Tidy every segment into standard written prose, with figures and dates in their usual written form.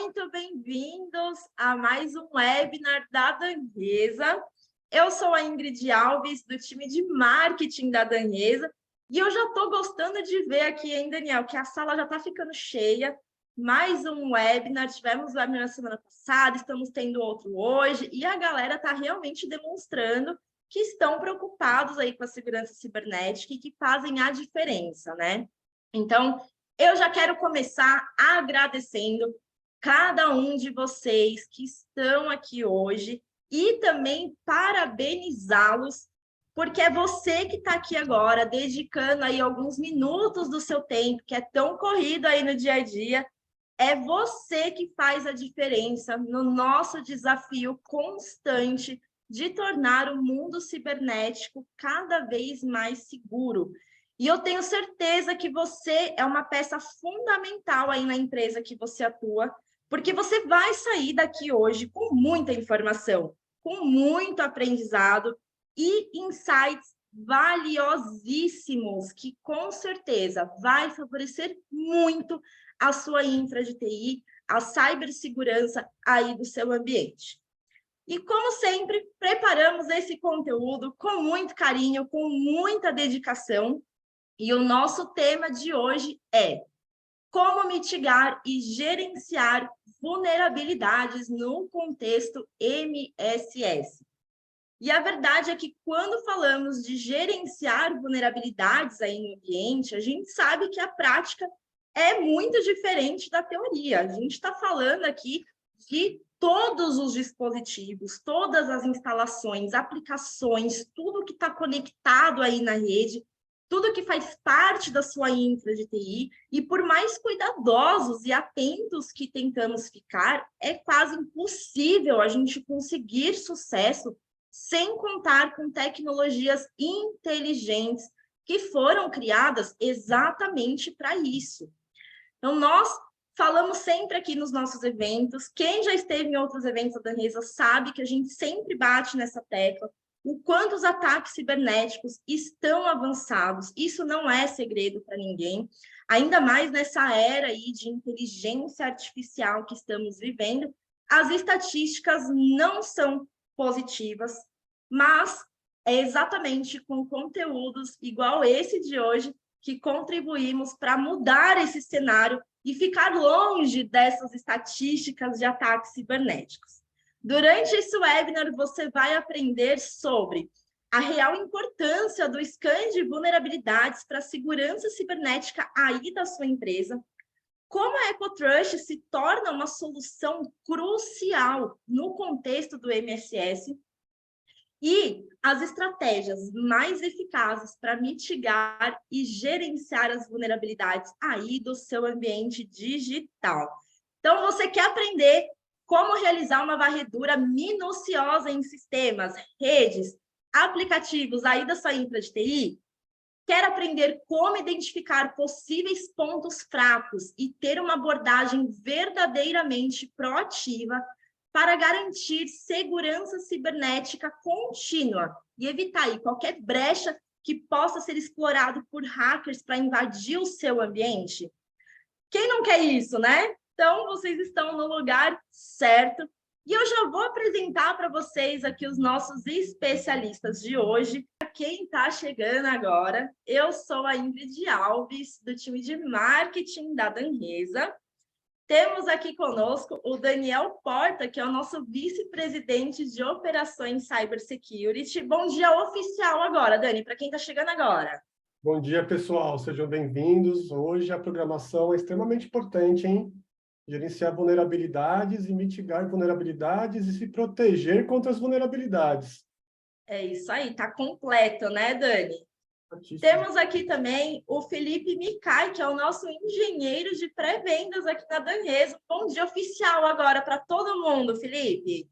muito bem-vindos a mais um webinar da Danhesa. Eu sou a Ingrid Alves, do time de marketing da Danhesa, e eu já estou gostando de ver aqui, hein, Daniel, que a sala já está ficando cheia. Mais um webinar, tivemos webinar na semana passada, estamos tendo outro hoje, e a galera está realmente demonstrando que estão preocupados aí com a segurança cibernética e que fazem a diferença, né? Então, eu já quero começar agradecendo cada um de vocês que estão aqui hoje e também parabenizá-los, porque é você que está aqui agora, dedicando aí alguns minutos do seu tempo, que é tão corrido aí no dia a dia. É você que faz a diferença no nosso desafio constante de tornar o mundo cibernético cada vez mais seguro. E eu tenho certeza que você é uma peça fundamental aí na empresa que você atua, porque você vai sair daqui hoje com muita informação, com muito aprendizado e insights valiosíssimos, que com certeza vai favorecer muito a sua infra de TI, a cibersegurança aí do seu ambiente. E, como sempre, preparamos esse conteúdo com muito carinho, com muita dedicação. E o nosso tema de hoje é como mitigar e gerenciar vulnerabilidades no contexto MSS. E a verdade é que quando falamos de gerenciar vulnerabilidades aí no ambiente, a gente sabe que a prática é muito diferente da teoria. A gente está falando aqui de todos os dispositivos, todas as instalações, aplicações, tudo que está conectado aí na rede, tudo que faz parte da sua infra de TI, e por mais cuidadosos e atentos que tentamos ficar, é quase impossível a gente conseguir sucesso sem contar com tecnologias inteligentes que foram criadas exatamente para isso. Então, nós falamos sempre aqui nos nossos eventos, quem já esteve em outros eventos da Danhesa sabe que a gente sempre bate nessa tecla, o quanto os ataques cibernéticos estão avançados. Isso não é segredo para ninguém, ainda mais nessa era aí de inteligência artificial que estamos vivendo. As estatísticas não são positivas, mas é exatamente com conteúdos igual esse de hoje que contribuímos para mudar esse cenário e ficar longe dessas estatísticas de ataques cibernéticos. Durante esse webinar, você vai aprender sobre a real importância do scan de vulnerabilidades para a segurança cibernética aí da sua empresa, como a EcoTrust se torna uma solução crucial no contexto do MSS e as estratégias mais eficazes para mitigar e gerenciar as vulnerabilidades aí do seu ambiente digital. Então, você quer aprender como realizar uma varredura minuciosa em sistemas, redes, aplicativos aí da sua infra de TI? Quer aprender como identificar possíveis pontos fracos e ter uma abordagem verdadeiramente proativa para garantir segurança cibernética contínua e evitar aí qualquer brecha que possa ser explorado por hackers para invadir o seu ambiente? Quem não quer isso, né? Então, vocês estão no lugar certo. E eu já vou apresentar para vocês aqui os nossos especialistas de hoje. Quem está chegando agora, eu sou a Ingrid Alves, do time de marketing da Danhesa. Temos aqui conosco o Daniel Porta, que é o nosso vice-presidente de operações Cybersecurity. Bom dia oficial agora, Dani, para quem está chegando agora. Bom dia, pessoal. Sejam bem-vindos. Hoje a programação é extremamente importante, hein? Gerenciar vulnerabilidades e mitigar vulnerabilidades e se proteger contra as vulnerabilidades. É isso aí, tá completo, né, Dani? Certíssimo. Temos aqui também o Felipe Micai, que é o nosso engenheiro de pré-vendas aqui na Danhesa. Bom dia oficial agora para todo mundo, Felipe.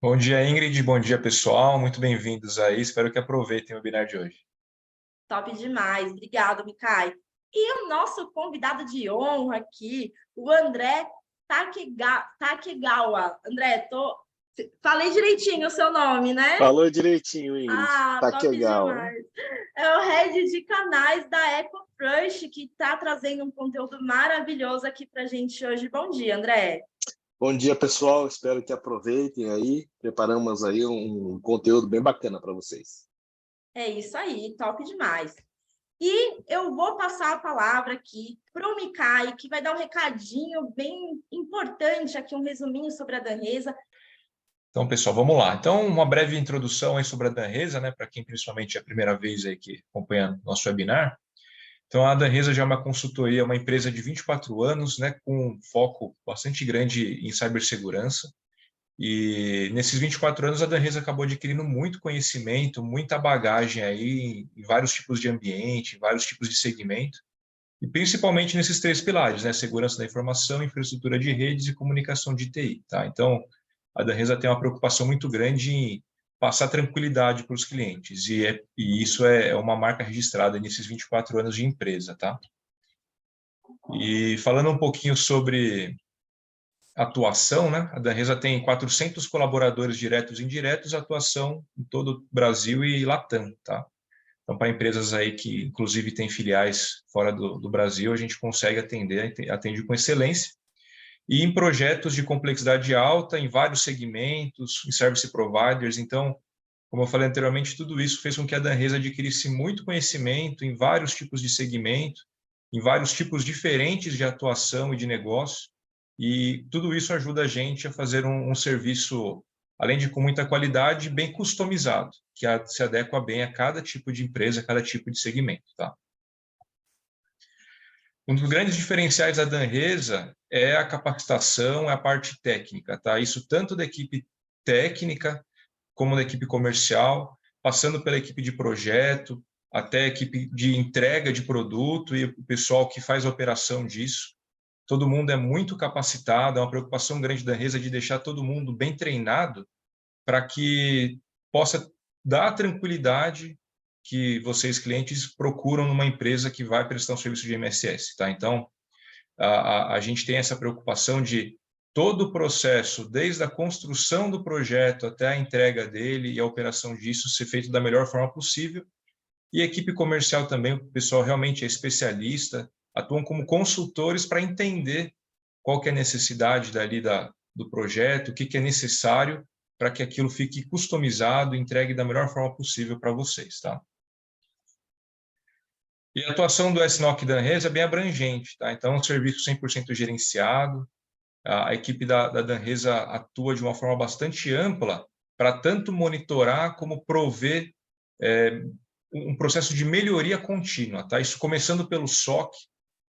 Bom dia, Ingrid. Bom dia, pessoal. Muito bem-vindos aí. Espero que aproveitem o webinar de hoje. Top demais. Obrigado, Micai. E o nosso convidado de honra aqui, o André Takegawa. André, falei direitinho o seu nome, né? Falou direitinho, Ingrid. Top Takegawa. demais. É o head de canais da EcoTrust, que está trazendo um conteúdo maravilhoso aqui para a gente hoje. Bom dia, André. Bom dia, pessoal. Espero que aproveitem aí. Preparamos aí um conteúdo bem bacana para vocês. É isso aí, top demais. E eu vou passar a palavra aqui para o Micai, que vai dar um recadinho bem importante aqui, um resuminho sobre a Danresa. Então, pessoal, vamos lá. Então, uma breve introdução aí sobre a Danresa, né, para quem principalmente é a primeira vez aí que acompanha nosso webinar. Então, a Danresa já é uma consultoria, uma empresa de 24 anos, né, com um foco bastante grande em cibersegurança. E nesses 24 anos, a Danresa acabou adquirindo muito conhecimento, muita bagagem aí em vários tipos de ambiente, em vários tipos de segmento, e principalmente nesses 3 pilares, né, segurança da informação, infraestrutura de redes e comunicação de TI, tá? Então, a Danresa tem uma preocupação muito grande em passar tranquilidade para os clientes, e isso é uma marca registrada nesses 24 anos de empresa, tá? E falando um pouquinho sobre atuação, né? A Danresa tem 400 colaboradores diretos e indiretos, atuação em todo o Brasil e Latam, tá? Então, para empresas aí que, inclusive, têm filiais fora do Brasil, a gente consegue atende com excelência. E em projetos de complexidade alta, em vários segmentos, em service providers. Então, como eu falei anteriormente, tudo isso fez com que a Danresa adquirisse muito conhecimento em vários tipos de segmento, em vários tipos diferentes de atuação e de negócio. E tudo isso ajuda a gente a fazer um serviço, além de com muita qualidade, bem customizado, que se adequa bem a cada tipo de empresa, a cada tipo de segmento, tá? Um dos grandes diferenciais da Danresa é a capacitação, é a parte técnica, tá? Isso tanto da equipe técnica como da equipe comercial, passando pela equipe de projeto, até a equipe de entrega de produto e o pessoal que faz a operação disso. Todo mundo é muito capacitado, é uma preocupação grande da Danresa de deixar todo mundo bem treinado para que possa dar a tranquilidade que vocês, clientes, procuram numa empresa que vai prestar um serviço de MSS, tá? Então, a gente tem essa preocupação de todo o processo, desde a construção do projeto até a entrega dele e a operação disso, ser feito da melhor forma possível. E a equipe comercial também, o pessoal realmente é especialista, atuam como consultores para entender qual que é a necessidade do projeto, o que é necessário para que aquilo fique customizado e entregue da melhor forma possível para vocês, tá? E a atuação do SNOC Danresa é bem abrangente, tá? Então, é um serviço 100% gerenciado. A equipe da Danresa atua de uma forma bastante ampla para tanto monitorar como prover um processo de melhoria contínua, tá? Isso começando pelo SOC,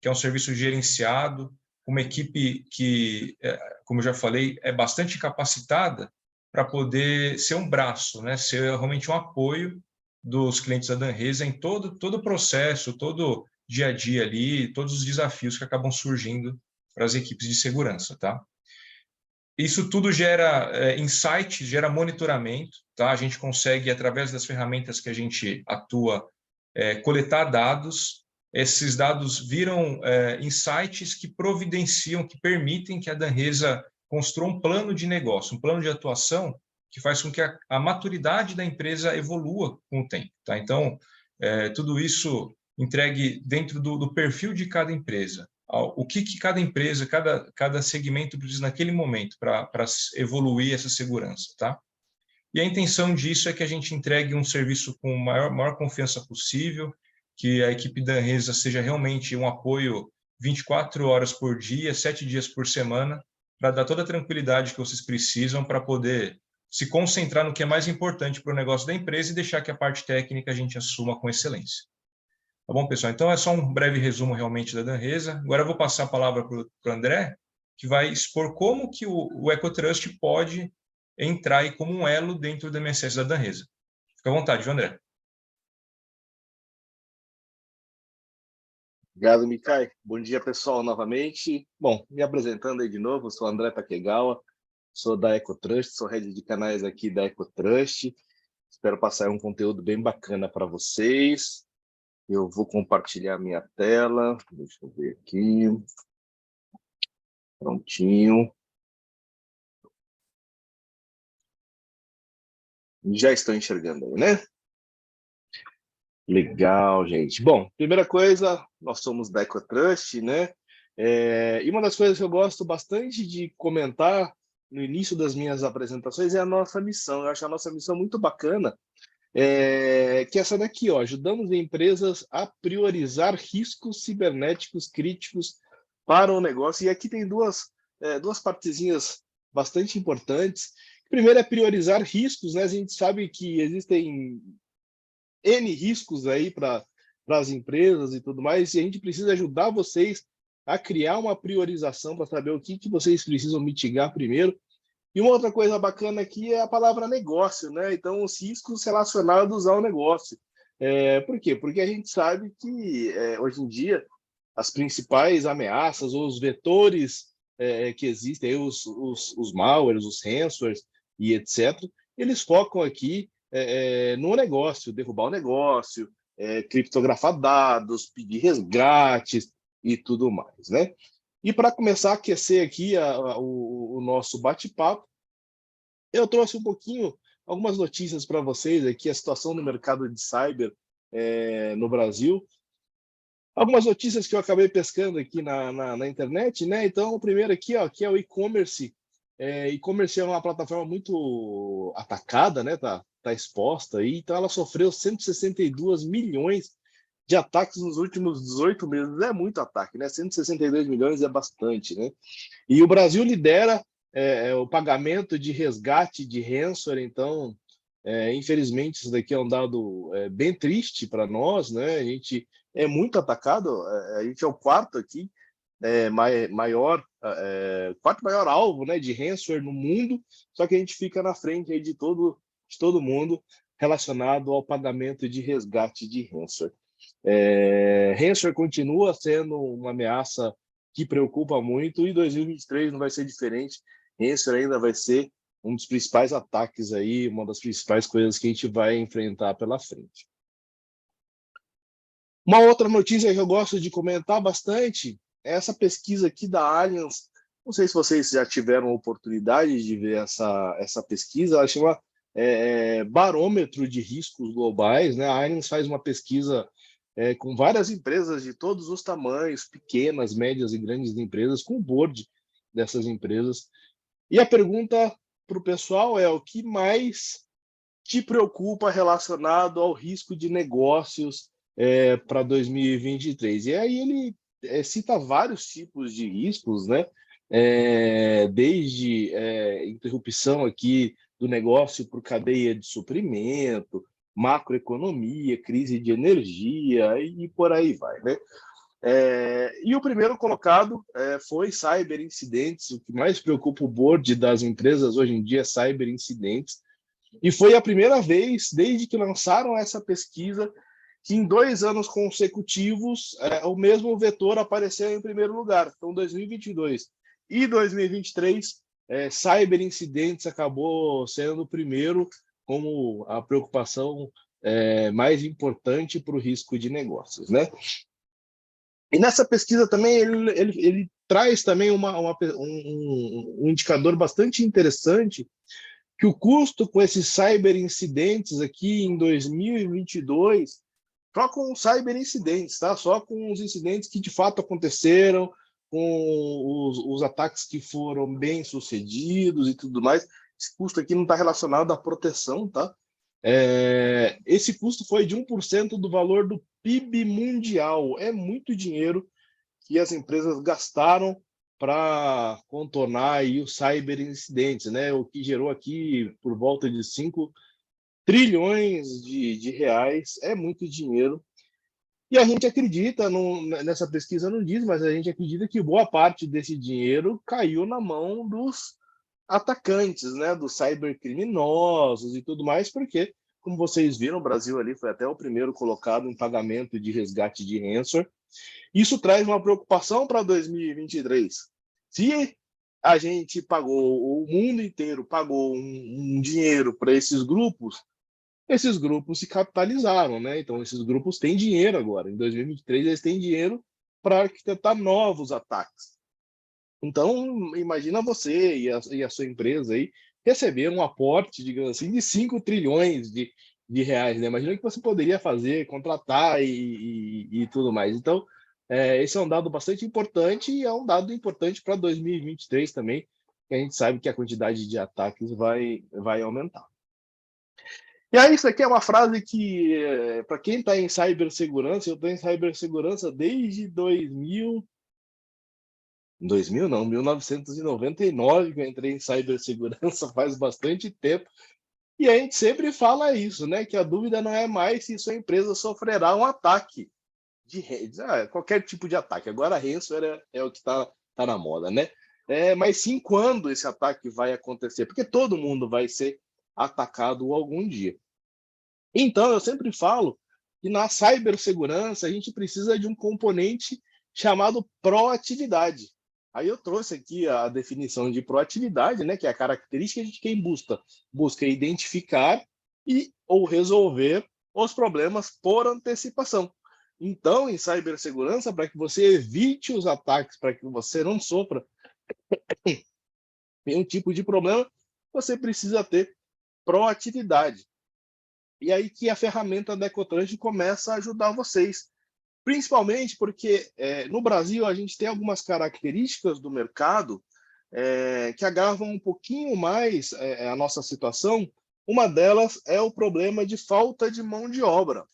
que é um serviço gerenciado, uma equipe que, como eu já falei, é bastante capacitada para poder ser um braço, né? Ser realmente um apoio dos clientes da Danresa em todo o processo, todo dia a dia ali, todos os desafios que acabam surgindo para as equipes de segurança, tá? Isso tudo gera insights, gera monitoramento, tá? A gente consegue, através das ferramentas que a gente atua, coletar dados. Esses dados viram insights que providenciam, que permitem que a Danresa construa um plano de negócio, um plano de atuação que faz com que a maturidade da empresa evolua com o tempo, tá? Então, tudo isso entregue dentro do perfil de cada empresa. O que cada empresa, cada segmento precisa naquele momento para evoluir essa segurança, tá? E a intenção disso é que a gente entregue um serviço com maior confiança possível, que a equipe da Danresa seja realmente um apoio 24 horas por dia, 7 dias por semana, para dar toda a tranquilidade que vocês precisam para poder se concentrar no que é mais importante para o negócio da empresa e deixar que a parte técnica a gente assuma com excelência. Tá bom, pessoal? Então, é só um breve resumo realmente da Danresa. Agora eu vou passar a palavra para o André, que vai expor como que o EcoTrust pode entrar aí como um elo dentro do MSS da Danresa. Fica à vontade, viu, André? Obrigado, Micai. Bom dia, pessoal, novamente. Bom, me apresentando aí de novo, sou André Takegawa, sou da EcoTrust, sou head de canais aqui da EcoTrust. Espero passar um conteúdo bem bacana para vocês. Eu vou compartilhar minha tela. Deixa eu ver aqui. Prontinho. Já estou enxergando aí, né? Legal, gente. Bom, primeira coisa, nós somos da EcoTrust, né? E uma das coisas que eu gosto bastante de comentar no início das minhas apresentações é a nossa missão. Eu acho a nossa missão muito bacana, que é essa daqui, ó, ajudamos empresas a priorizar riscos cibernéticos críticos para o negócio. E aqui tem duas partezinhas bastante importantes. Primeiro é priorizar riscos, né? A gente sabe que existem N riscos aí para as empresas e tudo mais, e a gente precisa ajudar vocês a criar uma priorização para saber o que vocês precisam mitigar primeiro. E uma outra coisa bacana aqui é a palavra negócio, né? Então, os riscos relacionados ao negócio. Por quê? Porque a gente sabe que, hoje em dia, as principais ameaças ou os vetores que existem, os malwares, os ransomwares e etc., eles focam aqui no negócio, derrubar o negócio, criptografar dados, pedir resgates e tudo mais, né? E para começar a aquecer aqui o nosso bate-papo, eu trouxe algumas notícias para vocês aqui, a situação no mercado de cyber no Brasil. Algumas notícias que eu acabei pescando aqui na internet, né? Então, o primeiro aqui, ó, que é o e-commerce. E-commerce é uma plataforma muito atacada, né? Tá exposta aí. Então, ela sofreu 162 milhões de ataques nos últimos 18 meses. É muito ataque, né? 162 milhões é bastante, né? E o Brasil lidera o pagamento de resgate de ransomware. Então, infelizmente, isso daqui é um dado bem triste para nós, né? A gente é muito atacado, a gente é o quarto aqui, quarto maior alvo, né, de ransomware no mundo, só que a gente fica na frente aí de todo mundo relacionado ao pagamento de resgate de ransomware. Ransomware continua sendo uma ameaça que preocupa muito, e 2023 não vai ser diferente. Ransomware ainda vai ser um dos principais ataques aí, uma das principais coisas que a gente vai enfrentar pela frente. Uma outra notícia que eu gosto de comentar bastante é essa pesquisa aqui da Allianz. Não sei se vocês já tiveram a oportunidade de ver essa pesquisa. Ela chama Barômetro de Riscos Globais, né? A Allianz faz uma pesquisa com várias empresas de todos os tamanhos, pequenas, médias e grandes empresas, com o board dessas empresas. E a pergunta para o pessoal é: o que mais te preocupa relacionado ao risco de negócios para 2023? E aí ele cita vários tipos de riscos, né? Desde interrupção aqui do negócio por cadeia de suprimento, macroeconomia, crise de energia e por aí vai, né? E o primeiro colocado foi cyberincidentes. O que mais preocupa o board das empresas hoje em dia é cyberincidentes. E foi a primeira vez, desde que lançaram essa pesquisa, que em 2 anos consecutivos o mesmo vetor apareceu em primeiro lugar. Então, 2022 e 2023, cyberincidentes acabou sendo o primeiro como a preocupação mais importante para o risco de negócios, né? E nessa pesquisa também ele traz também um indicador bastante interessante, que o custo com esses cyberincidentes aqui em 2022, só com cyberincidentes, tá? Só com os incidentes que de fato aconteceram, com os ataques que foram bem sucedidos e tudo mais, esse custo aqui não está relacionado à proteção, tá? Esse custo foi de 1% do valor do PIB mundial. É muito dinheiro que as empresas gastaram para contornar aí os cyberincidentes, né? O que gerou aqui por volta de 5 trilhões de reais. É muito dinheiro. E a gente acredita, nessa pesquisa não diz, mas a gente acredita que boa parte desse dinheiro caiu na mão dos atacantes, né? Dos cybercriminosos e tudo mais, porque, como vocês viram, o Brasil ali foi até o primeiro colocado em pagamento de resgate de ransomware. Isso traz uma preocupação para 2023. Se a gente pagou, o mundo inteiro pagou um dinheiro para esses grupos se capitalizaram, né? Então, esses grupos têm dinheiro agora. Em 2023, eles têm dinheiro para arquitetar novos ataques. Então, imagina você e a sua empresa aí receber um aporte, digamos assim, de 5 trilhões de reais, né? Imagina o que você poderia fazer, contratar e tudo mais. Então, Esse é um dado bastante importante e é um dado importante para 2023 também, que a gente sabe que a quantidade de ataques vai aumentar. E aí, isso aqui é uma frase que, para quem está em cibersegurança, eu estou em cibersegurança desde 1999, que eu entrei em cibersegurança, faz bastante tempo. E a gente sempre fala isso, né? Que a dúvida não é mais se sua empresa sofrerá um ataque de redes, qualquer tipo de ataque. Agora, ransomware é o que está na moda, né? Mas sim quando esse ataque vai acontecer, porque todo mundo vai ser atacado algum dia. Então, eu sempre falo que na cibersegurança a gente precisa de um componente chamado proatividade. Aí eu trouxe aqui a definição de proatividade, né, que é a característica de quem busca identificar ou resolver os problemas por antecipação. Então, em cibersegurança, para que você evite os ataques, para que você não sofra nenhum tipo de problema, você precisa ter proatividade. E aí que a ferramenta da Ecotrust começa a ajudar vocês. Principalmente porque no Brasil a gente tem algumas características do mercado que agravam um pouquinho mais a nossa situação. Uma delas é o problema de falta de mão de obra.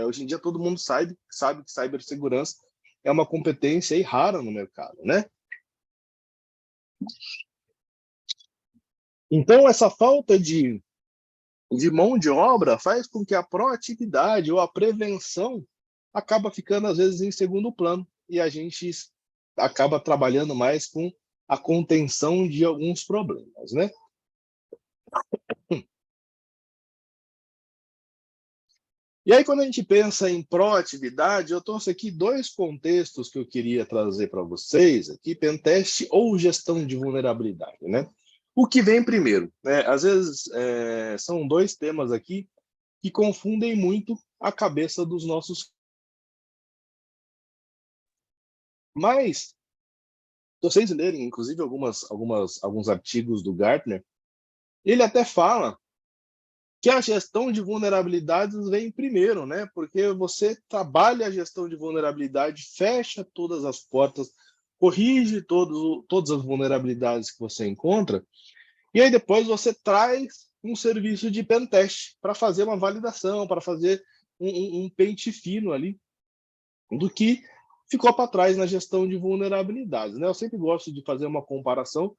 Hoje em dia todo mundo sabe que cibersegurança é uma competência aí rara no mercado, né? Então, essa falta de mão de obra faz com que a proatividade ou a prevenção acaba ficando, às vezes, em segundo plano, e a gente acaba trabalhando mais com a contenção de alguns problemas, né? E aí, quando a gente pensa em proatividade, eu trouxe aqui dois contextos que eu queria trazer para vocês, aqui, pentest ou gestão de vulnerabilidade, né? O que vem primeiro, né? Às vezes, são dois temas aqui que confundem muito a cabeça dos nossos. Mas, se vocês lerem, inclusive, alguns artigos do Gartner, ele até fala que a gestão de vulnerabilidades vem primeiro, né? Porque você trabalha a gestão de vulnerabilidade, fecha todas as portas, corrige todas as vulnerabilidades que você encontra, e aí depois você traz um serviço de pentest para fazer uma validação, para fazer um pente fino ali do que ficou para trás na gestão de vulnerabilidades, né? Eu sempre gosto de fazer uma comparação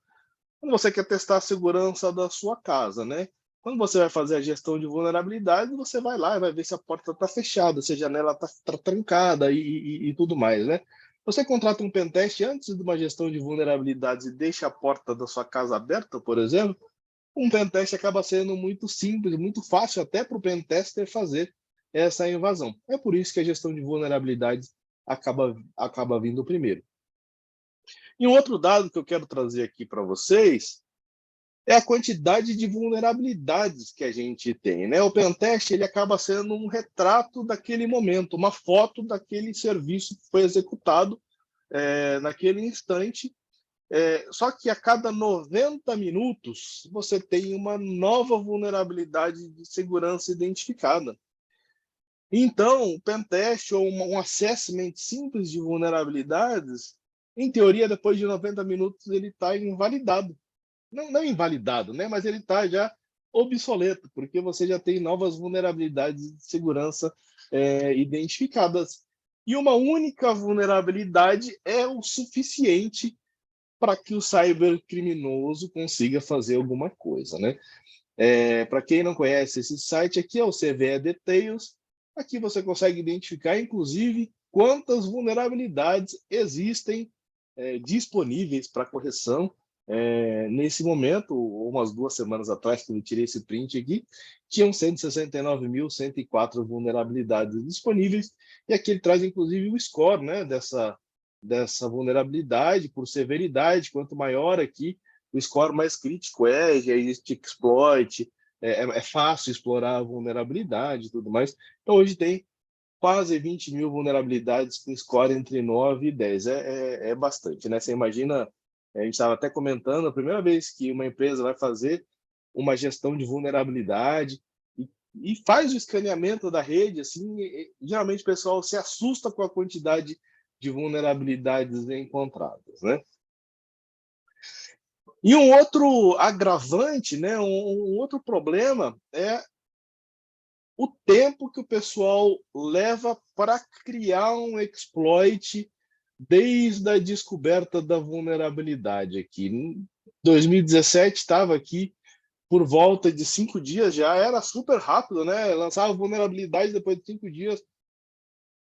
quando você quer testar a segurança da sua casa, né? Quando você vai fazer a gestão de vulnerabilidade, você vai lá e vai ver se a porta está fechada, se a janela está trancada e tudo mais, né? Você contrata um pentest antes de uma gestão de vulnerabilidades e deixa a porta da sua casa aberta, por exemplo, um pentest acaba sendo muito simples, muito fácil até para o pentester fazer essa invasão. É por isso que a gestão de vulnerabilidades acaba vindo primeiro. E um outro dado que eu quero trazer aqui para vocês é a quantidade de vulnerabilidades que a gente tem, né? O pentest ele acaba sendo um retrato daquele momento, uma foto daquele serviço que foi executado naquele instante. Só que a cada 90 minutos você tem uma nova vulnerabilidade de segurança identificada. Então, o pentest ou um assessment simples de vulnerabilidades, em teoria, depois de 90 minutos, ele está invalidado. Não invalidado, né? Mas ele está já obsoleto, porque você já tem novas vulnerabilidades de segurança identificadas. E uma única vulnerabilidade é o suficiente para que o cybercriminoso consiga fazer alguma coisa, né? Para quem não conhece esse site aqui, é o CVE Details. Aqui você consegue identificar, inclusive, quantas vulnerabilidades existem disponíveis para correção. Nesse momento, umas 2 semanas atrás, que eu tirei esse print aqui, tinham 169.104 vulnerabilidades disponíveis, e aqui ele traz, inclusive, o score, né, dessa vulnerabilidade por severidade. Quanto maior aqui, o score mais crítico já existe exploit, é fácil explorar a vulnerabilidade e tudo mais. Então, hoje tem quase 20 mil vulnerabilidades com score entre 9 e 10. É bastante, né? Você imagina, a gente estava até comentando, a primeira vez que uma empresa vai fazer uma gestão de vulnerabilidade e faz o escaneamento da rede, assim, geralmente o pessoal se assusta com a quantidade de vulnerabilidades encontradas, né? E um outro agravante, né, um outro problema é o tempo que o pessoal leva para criar um exploit desde a descoberta da vulnerabilidade aqui. Em 2017 estava aqui por volta de 5 dias, já era super rápido, né? Lançava vulnerabilidade, depois de 5 dias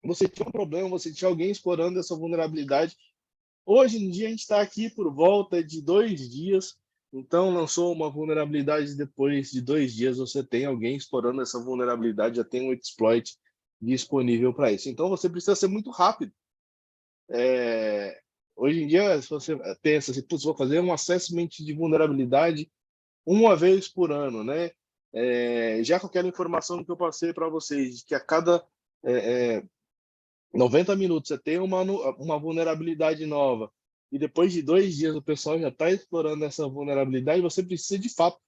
você tinha um problema, você tinha alguém explorando essa vulnerabilidade. Hoje em dia a gente está aqui por volta de 2 dias, então lançou uma vulnerabilidade, depois de 2 dias você tem alguém explorando essa vulnerabilidade, já tem um exploit disponível para isso. Então você precisa ser muito rápido. Hoje em dia, se você pensa assim, vou fazer um assessment de vulnerabilidade uma vez por ano, né? Já com aquela informação que eu passei para vocês, que a cada 90 minutos você tem uma vulnerabilidade nova, e depois de 2 dias o pessoal já está explorando essa vulnerabilidade, você precisa, de fato,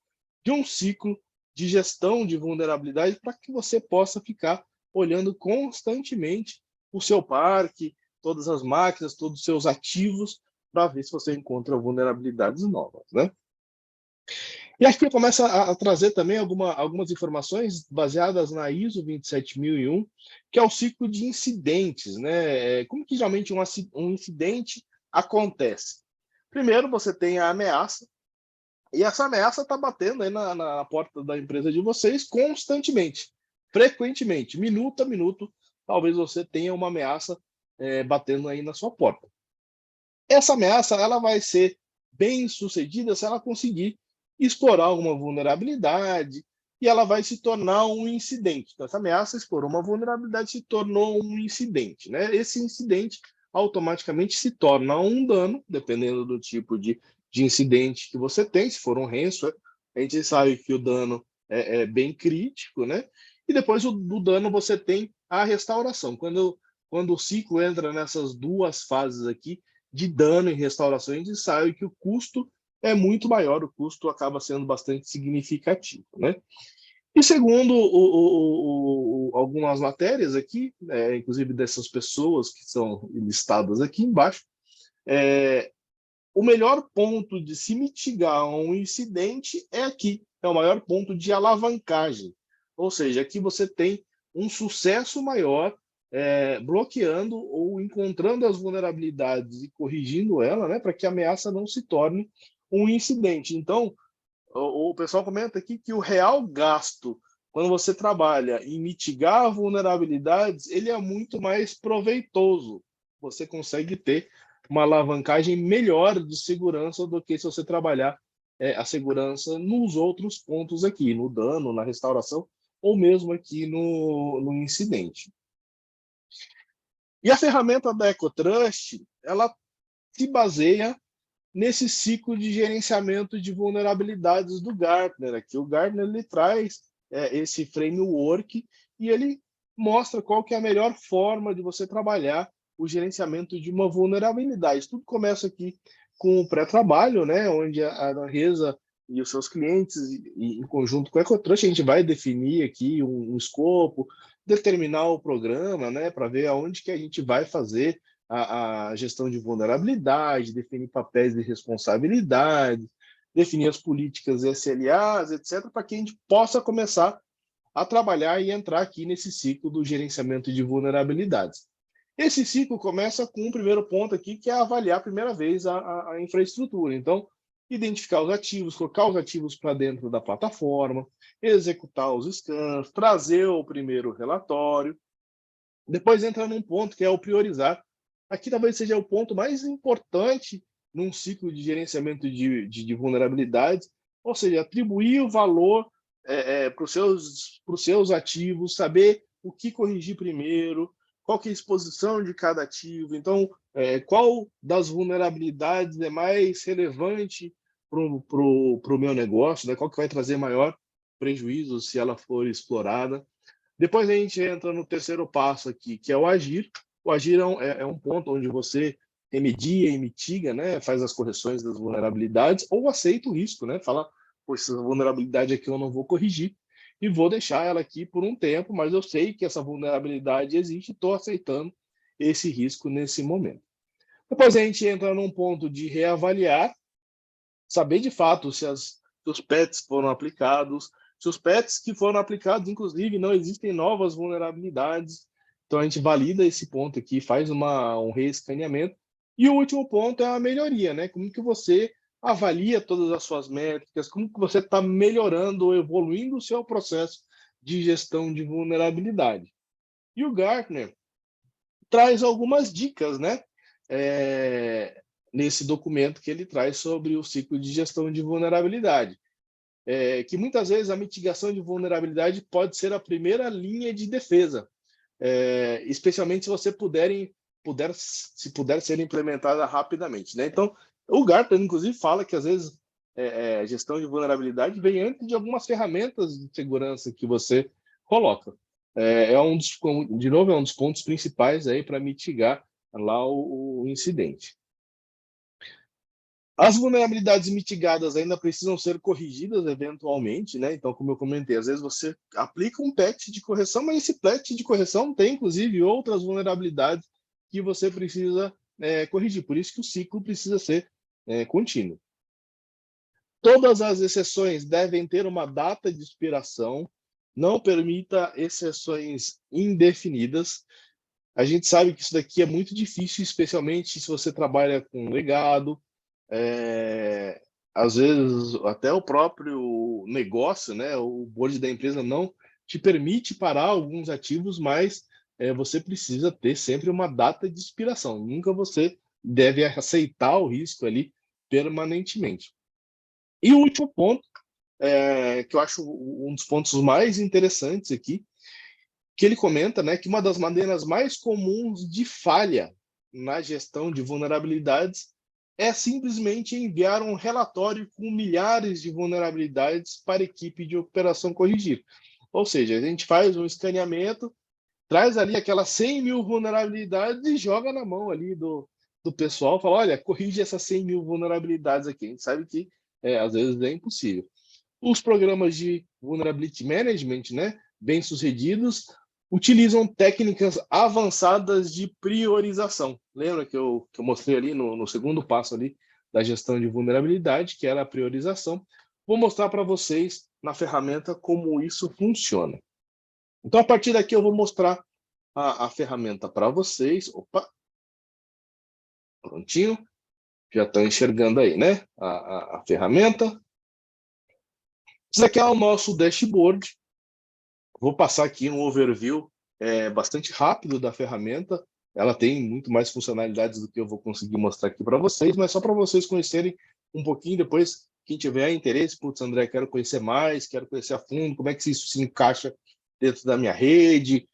de um ciclo de gestão de vulnerabilidade para que você possa ficar olhando constantemente o seu parque, todas as máquinas, todos os seus ativos, para ver se você encontra vulnerabilidades novas, né? E aqui começa a trazer também algumas informações baseadas na ISO 27001, que é o ciclo de incidentes, né? Como que geralmente um incidente acontece? Primeiro, você tem a ameaça, e essa ameaça está batendo aí na porta da empresa de vocês constantemente, frequentemente, minuto a minuto, talvez você tenha uma ameaça batendo aí na sua porta. Essa ameaça ela vai ser bem sucedida se ela conseguir explorar alguma vulnerabilidade, e ela vai se tornar um incidente. Então, essa ameaça explorou uma vulnerabilidade, se tornou um incidente, né? Esse incidente automaticamente se torna um dano, dependendo do tipo de incidente que você tem. Se for um ransomware, a gente sabe que o dano é bem crítico, né? E depois do dano você tem a restauração. Quando o ciclo entra nessas duas fases aqui, de dano e restauração, a gente sabe que o custo é muito maior, o custo acaba sendo bastante significativo, né? E segundo algumas matérias aqui, inclusive dessas pessoas que são listadas aqui embaixo, o melhor ponto de se mitigar um incidente é aqui, é o maior ponto de alavancagem. Ou seja, aqui você tem um sucesso maior bloqueando ou encontrando as vulnerabilidades e corrigindo ela, né, para que a ameaça não se torne um incidente. Então, o pessoal comenta aqui que o real gasto, quando você trabalha em mitigar vulnerabilidades, ele é muito mais proveitoso. Você consegue ter uma alavancagem melhor de segurança do que se você trabalhar a segurança nos outros pontos aqui, no dano, na restauração, ou mesmo aqui no incidente. E a ferramenta da EcoTrust, ela se baseia nesse ciclo de gerenciamento de vulnerabilidades do Gartner. Aqui o Gartner ele traz esse framework e ele mostra qual que é a melhor forma de você trabalhar o gerenciamento de uma vulnerabilidade. Tudo começa aqui com o pré-trabalho, né, onde a Danresa e os seus clientes, em conjunto com a EcoTrust, a gente vai definir aqui um escopo, determinar o programa, né, para ver aonde que a gente vai fazer a gestão de vulnerabilidade, definir papéis de responsabilidade, definir as políticas SLAs, etc., para que a gente possa começar a trabalhar e entrar aqui nesse ciclo do gerenciamento de vulnerabilidades. Esse ciclo começa com o primeiro ponto aqui, que é avaliar a primeira vez a infraestrutura. Então, identificar os ativos, colocar os ativos para dentro da plataforma, executar os scans, trazer o primeiro relatório. Depois entra num ponto que é o priorizar. Aqui talvez seja o ponto mais importante num ciclo de gerenciamento de vulnerabilidades, ou seja, atribuir o valor para os seus ativos, saber o que corrigir primeiro, qual que é a exposição de cada ativo. Então, qual das vulnerabilidades é mais relevante para o meu negócio, né? Qual que vai trazer maior prejuízo se ela for explorada. Depois a gente entra no terceiro passo aqui, que é o agir. O agir é um ponto onde você remedia e mitiga, né? Faz as correções das vulnerabilidades ou aceita o risco, né? Fala, poxa, essa vulnerabilidade aqui eu não vou corrigir e vou deixar ela aqui por um tempo, mas eu sei que essa vulnerabilidade existe, estou aceitando esse risco nesse momento. Depois a gente entra num ponto de reavaliar, saber de fato se os PETs foram aplicados, se os PETs que foram aplicados, inclusive, não existem novas vulnerabilidades. Então a gente valida esse ponto aqui, faz um reescaneamento. E o último ponto é a melhoria, né? Como que você avalia todas as suas métricas, como que você está melhorando ou evoluindo o seu processo de gestão de vulnerabilidade. E o Gartner traz algumas dicas, né? Nesse documento que ele traz sobre o ciclo de gestão de vulnerabilidade. Que muitas vezes a mitigação de vulnerabilidade pode ser a primeira linha de defesa, especialmente se você puder ser implementada rapidamente, né? Então, o Gartner, inclusive, fala que às vezes a gestão de vulnerabilidade vem antes de algumas ferramentas de segurança que você coloca. De novo, é um dos pontos principais aí para mitigar lá o incidente. As vulnerabilidades mitigadas ainda precisam ser corrigidas eventualmente, né? Então, como eu comentei, às vezes você aplica um patch de correção, mas esse patch de correção tem, inclusive, outras vulnerabilidades que você precisa corrigir. Por isso que o ciclo precisa ser contínuo. Todas as exceções devem ter uma data de expiração. Não permita exceções indefinidas. A gente sabe que isso daqui é muito difícil, especialmente se você trabalha com legado. Às vezes até o próprio negócio, né, o board da empresa não te permite parar alguns ativos, mas você precisa ter sempre uma data de expiração. Nunca você deve aceitar o risco ali permanentemente. E o último ponto, que eu acho um dos pontos mais interessantes aqui, que ele comenta, né, que uma das maneiras mais comuns de falha na gestão de vulnerabilidades é simplesmente enviar um relatório com milhares de vulnerabilidades para a equipe de operação corrigir. Ou seja, a gente faz um escaneamento, traz ali aquelas 100 mil vulnerabilidades e joga na mão ali do pessoal, fala, olha, corrige essas 100 mil vulnerabilidades aqui. A gente sabe que às vezes é impossível. Os programas de Vulnerability Management, né, bem-sucedidos, utilizam técnicas avançadas de priorização. Lembra que eu mostrei ali no segundo passo ali da gestão de vulnerabilidade, que era a priorização? Vou mostrar para vocês na ferramenta como isso funciona. Então, a partir daqui, eu vou mostrar a ferramenta para vocês. Opa! Prontinho. Já estão enxergando aí, né? A ferramenta. Isso aqui é o nosso dashboard. Vou passar aqui um overview bastante rápido da ferramenta. Ela tem muito mais funcionalidades do que eu vou conseguir mostrar aqui para vocês, mas só para vocês conhecerem um pouquinho. Depois, quem tiver interesse, putz, André, quero conhecer mais, quero conhecer a fundo, como é que isso se encaixa dentro da minha rede,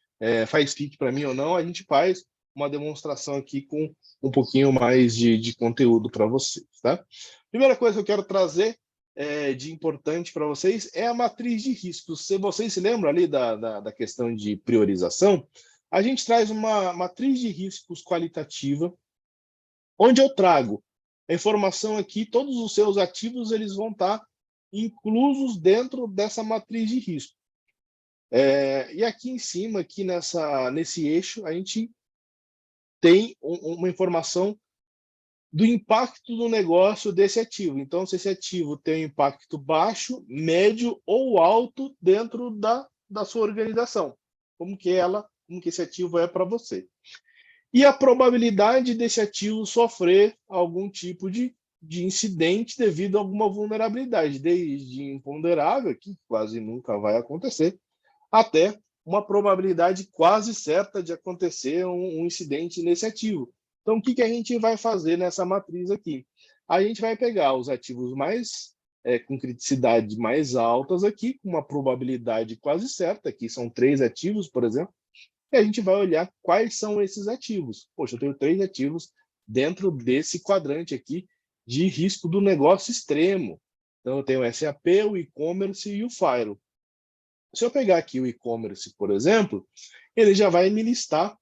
faz fit para mim ou não, a gente faz uma demonstração aqui com um pouquinho mais de conteúdo para vocês, tá? Primeira coisa que eu quero trazer de importante para vocês é a matriz de riscos. Se vocês se lembram ali da questão de priorização, a gente traz uma matriz de riscos qualitativa, onde eu trago a informação aqui, todos os seus ativos eles vão estar inclusos dentro dessa matriz de risco. E aqui em cima, aqui nesse eixo, a gente tem uma informação do impacto do negócio desse ativo. Então, se esse ativo tem um impacto baixo, médio ou alto dentro da sua organização, como que esse ativo é para você. E a probabilidade desse ativo sofrer algum tipo de incidente devido a alguma vulnerabilidade, desde imponderável, que quase nunca vai acontecer, até uma probabilidade quase certa de acontecer um incidente nesse ativo. Então, o que a gente vai fazer nessa matriz aqui? A gente vai pegar os ativos com criticidade mais altas aqui, com uma probabilidade quase certa, aqui são 3 ativos, por exemplo, e a gente vai olhar quais são esses ativos. Poxa, eu tenho 3 ativos dentro desse quadrante aqui de risco do negócio extremo. Então, eu tenho o SAP, o e-commerce e o Firewall. Se eu pegar aqui o e-commerce, por exemplo, ele já vai me listar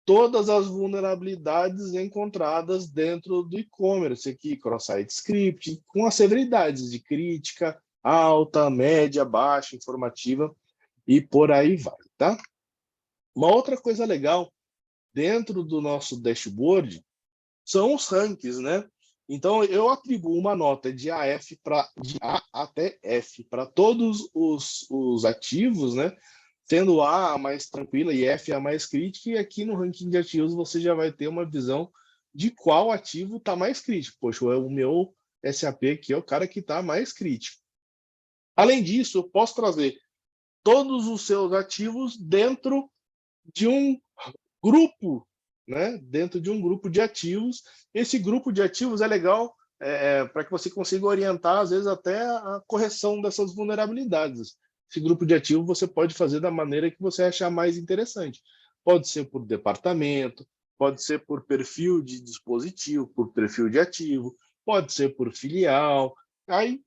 todas as vulnerabilidades encontradas dentro do e-commerce, aqui, cross-site script, com as severidades de crítica, alta, média, baixa, informativa, e por aí vai, tá? Uma outra coisa legal dentro do nosso dashboard são os rankings, né? Então, eu atribuo uma nota de A até F para todos os ativos, né? Sendo A a mais tranquila e F a mais crítica, e aqui no ranking de ativos você já vai ter uma visão de qual ativo está mais crítico. Poxa, o meu SAP aqui é o cara que está mais crítico. Além disso, eu posso trazer todos os seus ativos dentro de um grupo, né? Dentro de um grupo de ativos. Esse grupo de ativos é legal para que você consiga orientar, às vezes, até a correção dessas vulnerabilidades. Esse grupo de ativos você pode fazer da maneira que você achar mais interessante. Pode ser por departamento, pode ser por perfil de dispositivo, por perfil de ativo, pode ser por filial. Aí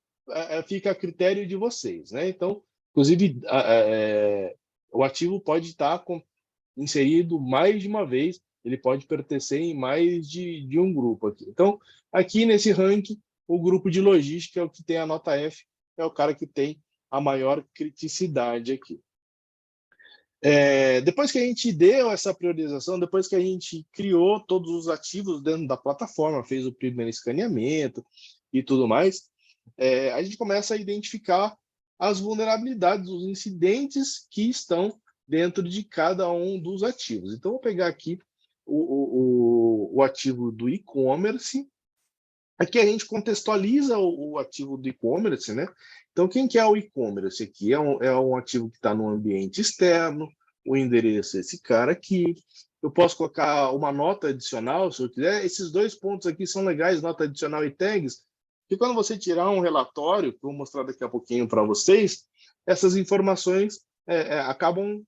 fica a critério de vocês, né? Então, inclusive, o ativo pode estar inserido mais de uma vez, ele pode pertencer em mais de um grupo aqui. Então, aqui nesse ranking, o grupo de logística é o que tem a nota F, é o cara que tem a maior criticidade aqui. Depois que a gente deu essa priorização, depois que a gente criou todos os ativos dentro da plataforma, fez o primeiro escaneamento e tudo mais, a gente começa a identificar as vulnerabilidades, os incidentes que estão dentro de cada um dos ativos. Então, vou pegar aqui o ativo do e-commerce. Aqui a gente contextualiza o ativo do e-commerce, né? Então, quem que é o e-commerce aqui? É um ativo que está no ambiente externo, o endereço é esse cara aqui. Eu posso colocar uma nota adicional, se eu quiser. Esses dois pontos aqui são legais, nota adicional e tags, que quando você tirar um relatório, que eu vou mostrar daqui a pouquinho para vocês, essas informações acabam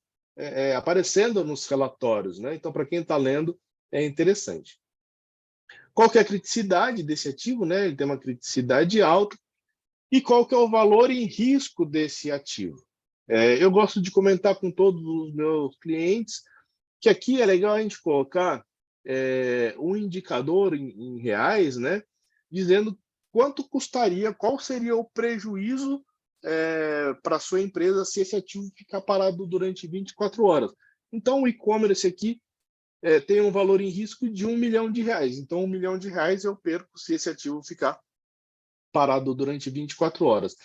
aparecendo nos relatórios, né? Então, para quem está lendo, é interessante. Qual que é a criticidade desse ativo, né? Ele tem uma criticidade alta. E qual que é o valor em risco desse ativo? Eu gosto de comentar com todos os meus clientes que aqui é legal a gente colocar um indicador em reais, né? Dizendo quanto custaria, qual seria o prejuízo para a sua empresa se esse ativo ficar parado durante 24 horas. Então, o e-commerce aqui tem um valor em risco de R$1 milhão. Então, R$1 milhão eu perco se esse ativo ficar parado durante 24 horas.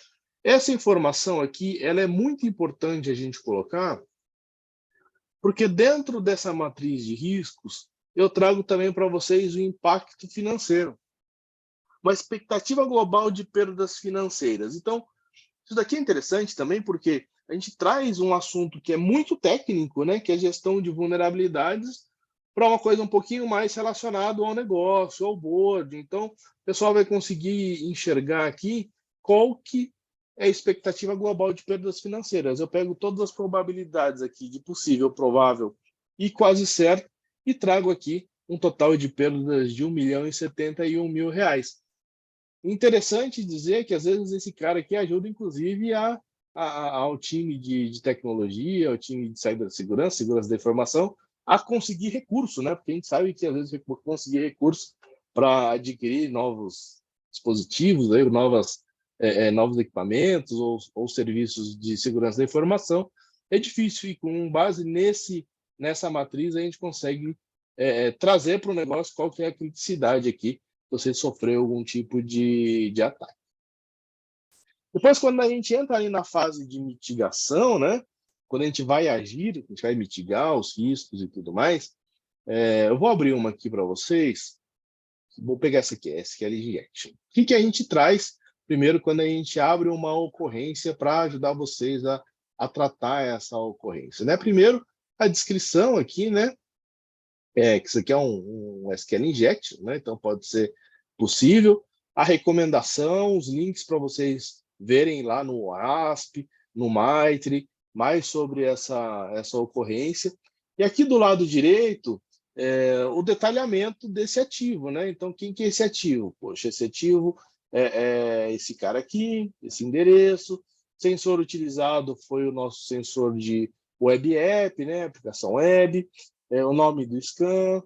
Essa informação aqui ela é muito importante a gente colocar, porque dentro dessa matriz de riscos, eu trago também para vocês o impacto financeiro. Uma expectativa global de perdas financeiras. Então, isso daqui é interessante também porque a gente traz um assunto que é muito técnico, né, que é a gestão de vulnerabilidades, para uma coisa um pouquinho mais relacionada ao negócio, ao board. Então, o pessoal vai conseguir enxergar aqui qual que é a expectativa global de perdas financeiras. Eu pego todas as probabilidades aqui de possível, provável e quase certo e trago aqui um total de perdas de R$1.071.000. Interessante dizer que, às vezes, esse cara aqui ajuda, inclusive, ao time de tecnologia, ao time de cibersegurança, segurança da informação, a conseguir recurso, né? Porque a gente sabe que, às vezes, conseguir recurso para adquirir novos dispositivos, novos equipamentos ou serviços de segurança da informação é difícil. E com base nessa matriz, a gente consegue trazer para o negócio qual que é a criticidade aqui, você sofreu algum tipo de ataque. Depois, quando a gente entra ali na fase de mitigação, né? Quando a gente vai agir, a gente vai mitigar os riscos e tudo mais, eu vou abrir uma aqui para vocês. Vou pegar essa aqui, SQL Injection. O que a gente traz, primeiro, quando a gente abre uma ocorrência para ajudar vocês a tratar essa ocorrência, né? Primeiro, a descrição aqui, né? Que isso aqui é um SQL Injection, né? Então pode ser possível. A recomendação, os links para vocês verem lá no ASP, no Maitre, mais sobre essa ocorrência. E aqui do lado direito, o detalhamento desse ativo, né? Então, quem que é esse ativo? Poxa, esse ativo é esse cara aqui, esse endereço. Sensor utilizado foi o nosso sensor de web app, né? Aplicação web. O nome do scan,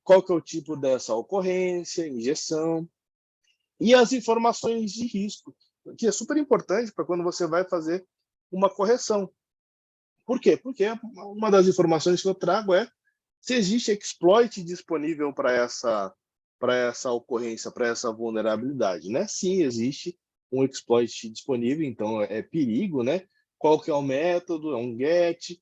qual que é o tipo dessa ocorrência, injeção, e as informações de risco, que é super importante para quando você vai fazer uma correção. Por quê? Porque uma das informações que eu trago se existe exploit disponível para essa ocorrência, para essa vulnerabilidade, né? Sim, existe um exploit disponível, então é perigo, né? Qual que é o método? É um GET.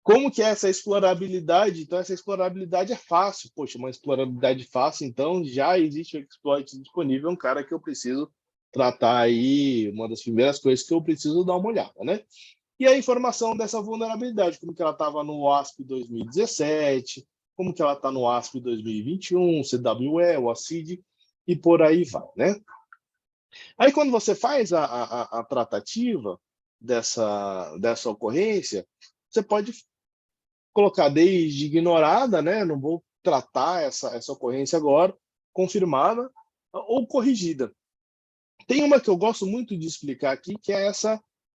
Como que é essa explorabilidade? Então, essa explorabilidade é fácil. Poxa, uma explorabilidade fácil, então já existe o exploit disponível, um cara que eu preciso tratar aí, uma das primeiras coisas que eu preciso dar uma olhada, né? E a informação dessa vulnerabilidade, como que ela estava no WASP 2017, como que ela está no WASP 2021, CWE, o ACID, e por aí vai, né? Aí, quando você faz a tratativa dessa ocorrência, você pode colocar desde ignorada, né? Não vou tratar essa ocorrência agora, confirmada ou corrigida. Tem uma que eu gosto muito de explicar aqui, que é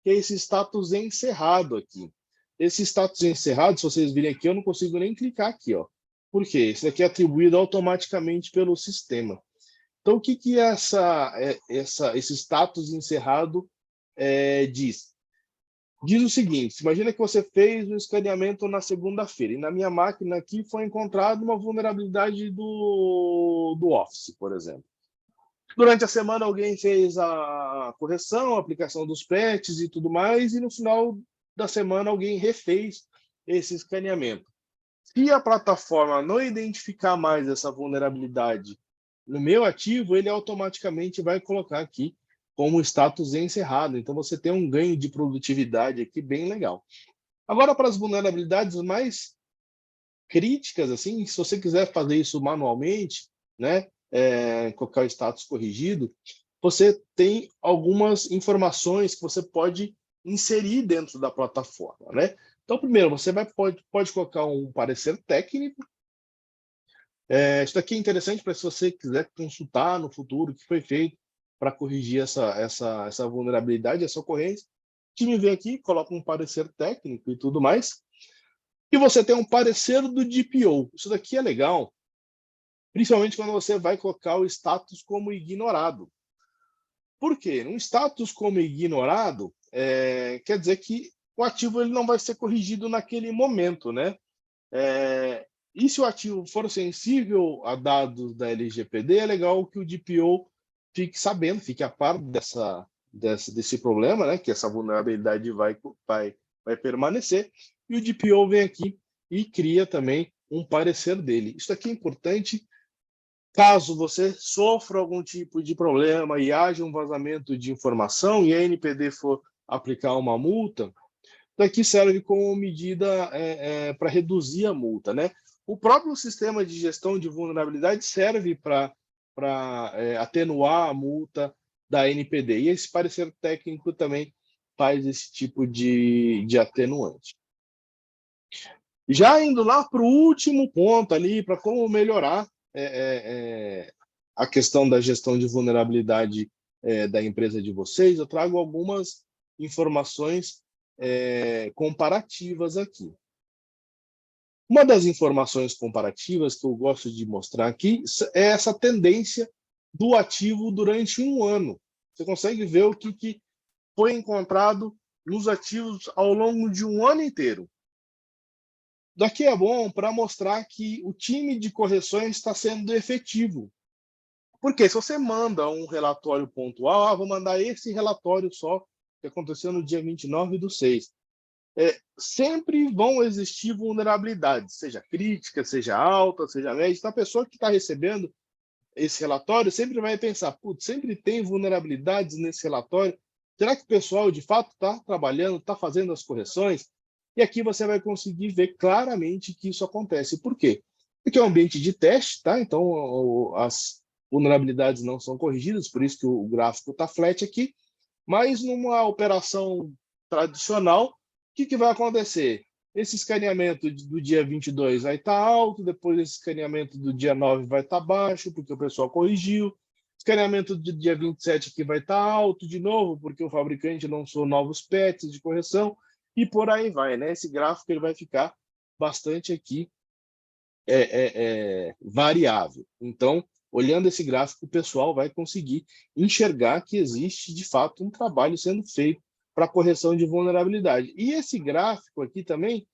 esse status encerrado aqui. Esse status encerrado, se vocês virem aqui, eu não consigo nem clicar aqui, ó. Por quê? Esse daqui é atribuído automaticamente pelo sistema. Então, o que esse status encerrado diz? Diz o seguinte: imagina que você fez um escaneamento na segunda-feira e na minha máquina aqui foi encontrada uma vulnerabilidade do Office, por exemplo. Durante a semana alguém fez a correção, a aplicação dos patches e tudo mais, e no final da semana alguém refez esse escaneamento. Se a plataforma não identificar mais essa vulnerabilidade no meu ativo, ele automaticamente vai colocar aqui como status encerrado. Então, você tem um ganho de produtividade aqui bem legal. Agora, para as vulnerabilidades mais críticas, assim, se você quiser fazer isso manualmente, né, colocar o status corrigido, você tem algumas informações que você pode inserir dentro da plataforma, né? Então, primeiro, você pode colocar um parecer técnico. Isso daqui é interessante para se você quiser consultar no futuro o que foi feito para corrigir essa vulnerabilidade, essa ocorrência. O time vem aqui, coloca um parecer técnico e tudo mais. E você tem um parecer do DPO. Isso daqui é legal, principalmente quando você vai colocar o status como ignorado. Por quê? Um status como ignorado quer dizer que o ativo ele não vai ser corrigido naquele momento, né? E se o ativo for sensível a dados da LGPD, é legal que o DPO fique sabendo, fique a par desse problema, né? Que essa vulnerabilidade vai permanecer. E o DPO vem aqui e cria também um parecer dele. Isso aqui é importante. Caso você sofra algum tipo de problema e haja um vazamento de informação e a NPD for aplicar uma multa, daqui serve como medida para reduzir a multa, né? O próprio sistema de gestão de vulnerabilidade serve para atenuar a multa da NPD. E esse parecer técnico também faz esse tipo de atenuante. Já indo lá para o último ponto ali, para como melhorar a questão da gestão de vulnerabilidade da empresa de vocês, eu trago algumas informações comparativas aqui. Uma das informações comparativas que eu gosto de mostrar aqui é essa tendência do ativo durante um ano. Você consegue ver o que foi encontrado nos ativos ao longo de um ano inteiro. Daqui é bom para mostrar que o time de correções está sendo efetivo. Porque se você manda um relatório pontual, vou mandar esse relatório só, que aconteceu no dia 29/6. Sempre vão existir vulnerabilidades, seja crítica, seja alta, seja média. Então, a pessoa que está recebendo esse relatório sempre vai pensar, putz, sempre tem vulnerabilidades nesse relatório. Será que o pessoal, de fato, está trabalhando, está fazendo as correções? E aqui você vai conseguir ver claramente que isso acontece. Por quê? Porque é um ambiente de teste, tá? Então, as vulnerabilidades não são corrigidas, por isso que o gráfico está flat aqui. Mas numa operação tradicional, o que vai acontecer? Esse escaneamento do dia 22 vai estar alto, depois esse escaneamento do dia 9 vai estar baixo, porque o pessoal corrigiu. Escaneamento do dia 27 aqui vai estar alto de novo, porque o fabricante lançou novos patches de correção, e por aí vai, né? Esse gráfico ele vai ficar bastante aqui variável. Então, olhando esse gráfico, o pessoal vai conseguir enxergar que existe, de fato, um trabalho sendo feito para correção de vulnerabilidade. E esse gráfico aqui também